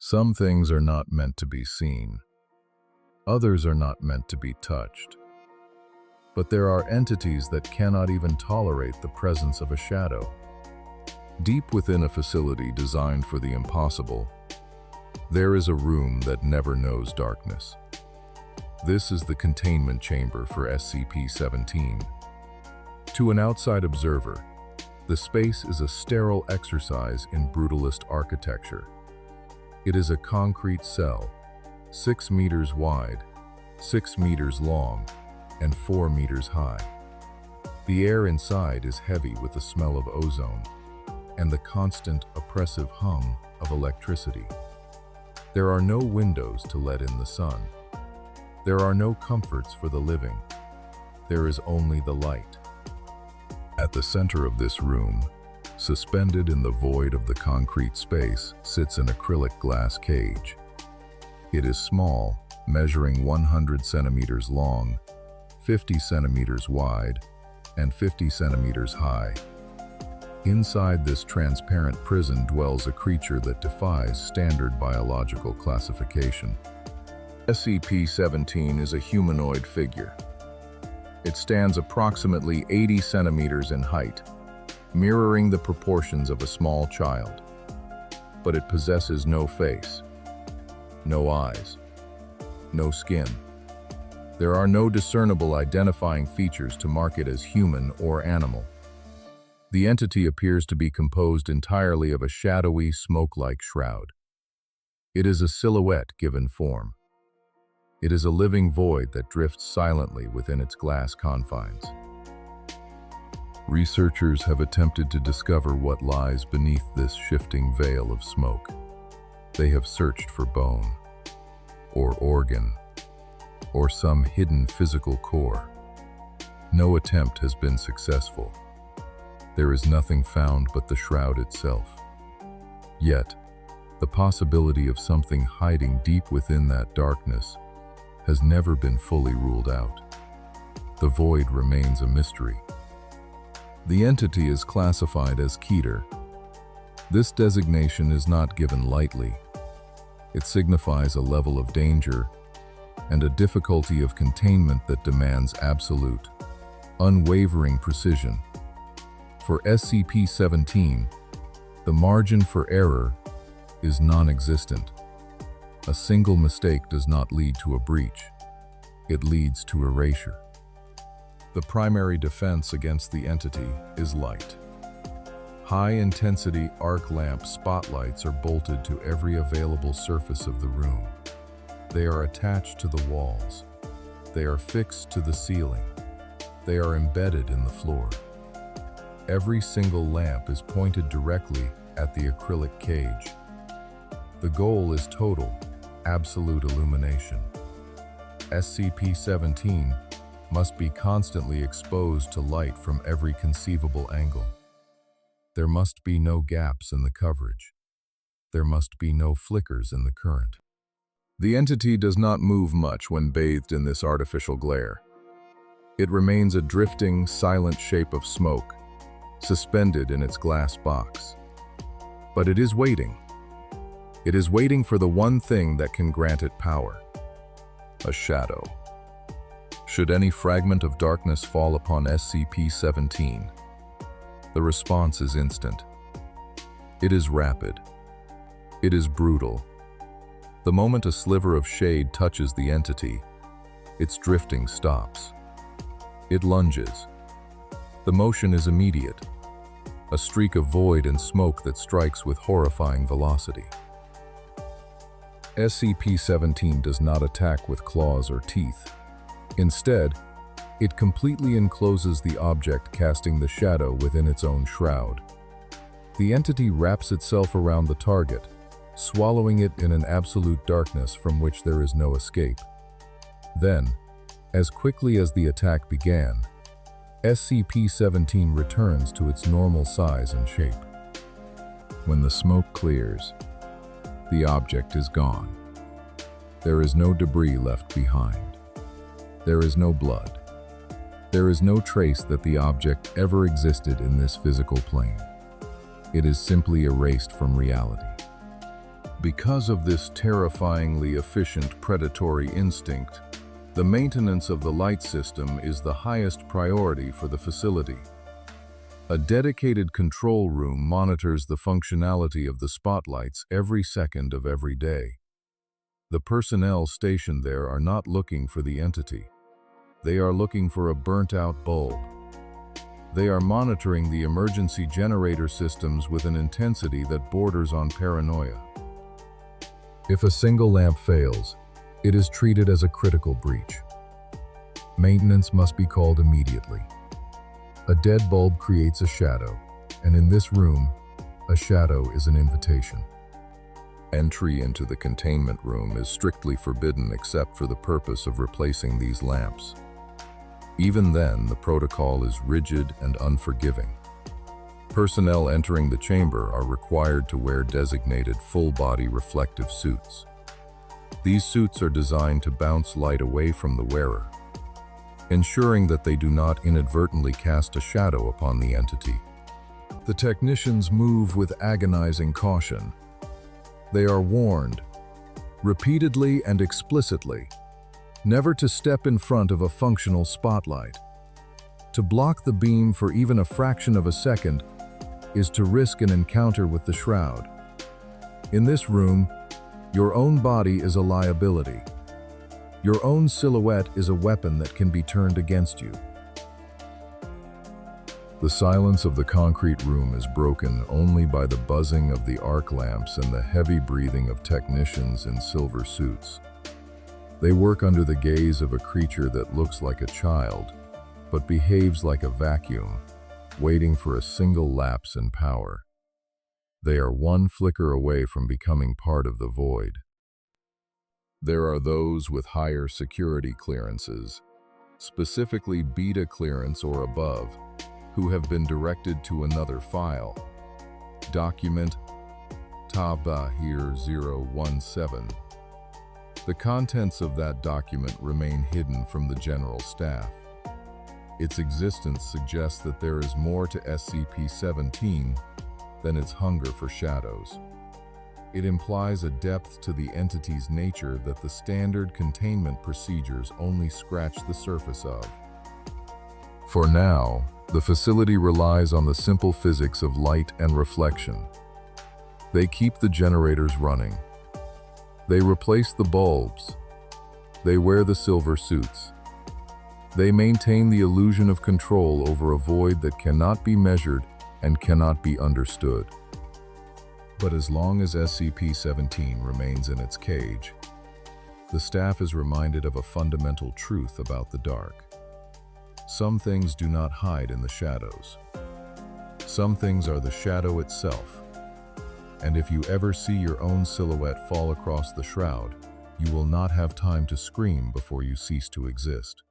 Some things are not meant to be seen. Others are not meant to be touched. But there are entities that cannot even tolerate the presence of a shadow. Deep within a facility designed for the impossible, there is a room that never knows darkness. This is the containment chamber for SCP-017. To an outside observer, the space is a sterile exercise in brutalist architecture. It is a concrete cell, 6 meters wide, 6 meters long, and 4 meters high. The air inside is heavy with the smell of ozone and the constant, oppressive hum of electricity. There are no windows to let in the sun. There are no comforts for the living. There is only the light. At the center of this room, suspended in the void of the concrete space, sits an acrylic glass cage. It is small, measuring 100 centimeters long, 50 centimeters wide, and 50 centimeters high. Inside this transparent prison dwells a creature that defies standard biological classification. SCP-017 is a humanoid figure. It stands approximately 80 centimeters in height, mirroring the proportions of a small child. But it possesses no face, no eyes, no skin. There are no discernible identifying features to mark it as human or animal. The entity appears to be composed entirely of a shadowy, smoke-like shroud. It is a silhouette given form. It is a living void that drifts silently within its glass confines. Researchers have attempted to discover what lies beneath this shifting veil of smoke. They have searched for bone, or organ, or some hidden physical core. No attempt has been successful. There is nothing found but the shroud itself. Yet, the possibility of something hiding deep within that darkness has never been fully ruled out. The void remains a mystery. The entity is classified as Keter. This designation is not given lightly. It signifies a level of danger and a difficulty of containment that demands absolute, unwavering precision. For SCP-017, the margin for error is non-existent. A single mistake does not lead to a breach. It leads to erasure. The primary defense against the entity is light. High-intensity arc lamp spotlights are bolted to every available surface of the room. They are attached to the walls. They are fixed to the ceiling. They are embedded in the floor. Every single lamp is pointed directly at the acrylic cage. The goal is total, absolute illumination. SCP-017 must be constantly exposed to light from every conceivable angle. There must be no gaps in the coverage. There must be no flickers in the current. The entity does not move much when bathed in this artificial glare. It remains a drifting, silent shape of smoke, suspended in its glass box. But it is waiting. It is waiting for the one thing that can grant it power: a shadow. Should any fragment of darkness fall upon SCP-017, the response is instant. It is rapid. It is brutal. The moment a sliver of shade touches the entity, its drifting stops. It lunges. The motion is immediate, a streak of void and smoke that strikes with horrifying velocity. SCP-017 does not attack with claws or teeth. Instead, it completely encloses the object, casting the shadow within its own shroud. The entity wraps itself around the target, swallowing it in an absolute darkness from which there is no escape. Then, as quickly as the attack began, SCP-017 returns to its normal size and shape. When the smoke clears, the object is gone. There is no debris left behind. There is no blood. There is no trace that the object ever existed in this physical plane. It is simply erased from reality. Because of this terrifyingly efficient predatory instinct, the maintenance of the light system is the highest priority for the facility. A dedicated control room monitors the functionality of the spotlights every second of every day. The personnel stationed there are not looking for the entity. They are looking for a burnt-out bulb. They are monitoring the emergency generator systems with an intensity that borders on paranoia. If a single lamp fails, it is treated as a critical breach. Maintenance must be called immediately. A dead bulb creates a shadow, and in this room, a shadow is an invitation. Entry into the containment room is strictly forbidden except for the purpose of replacing these lamps. Even then, the protocol is rigid and unforgiving. Personnel entering the chamber are required to wear designated full-body reflective suits. These suits are designed to bounce light away from the wearer, ensuring that they do not inadvertently cast a shadow upon the entity. The technicians move with agonizing caution. They are warned, repeatedly and explicitly, never to step in front of a functional spotlight. To block the beam for even a fraction of a second is to risk an encounter with the shroud. In this room, your own body is a liability. Your own silhouette is a weapon that can be turned against you. The silence of the concrete room is broken only by the buzzing of the arc lamps and the heavy breathing of technicians in silver suits. They work under the gaze of a creature that looks like a child, but behaves like a vacuum, waiting for a single lapse in power. They are one flicker away from becoming part of the void. There are those with higher security clearances, specifically beta clearance or above, who have been directed to another file. Document Keter-017. The contents of that document remain hidden from the general staff. Its existence suggests that there is more to SCP-017 than its hunger for shadows. It implies a depth to the entity's nature that the standard containment procedures only scratch the surface of. For now, the facility relies on the simple physics of light and reflection. They keep the generators running. They replace the bulbs. They wear the silver suits. They maintain the illusion of control over a void that cannot be measured and cannot be understood. But as long as SCP-017 remains in its cage, the staff is reminded of a fundamental truth about the dark. Some things do not hide in the shadows. Some things are the shadow itself. And if you ever see your own silhouette fall across the shroud, you will not have time to scream before you cease to exist.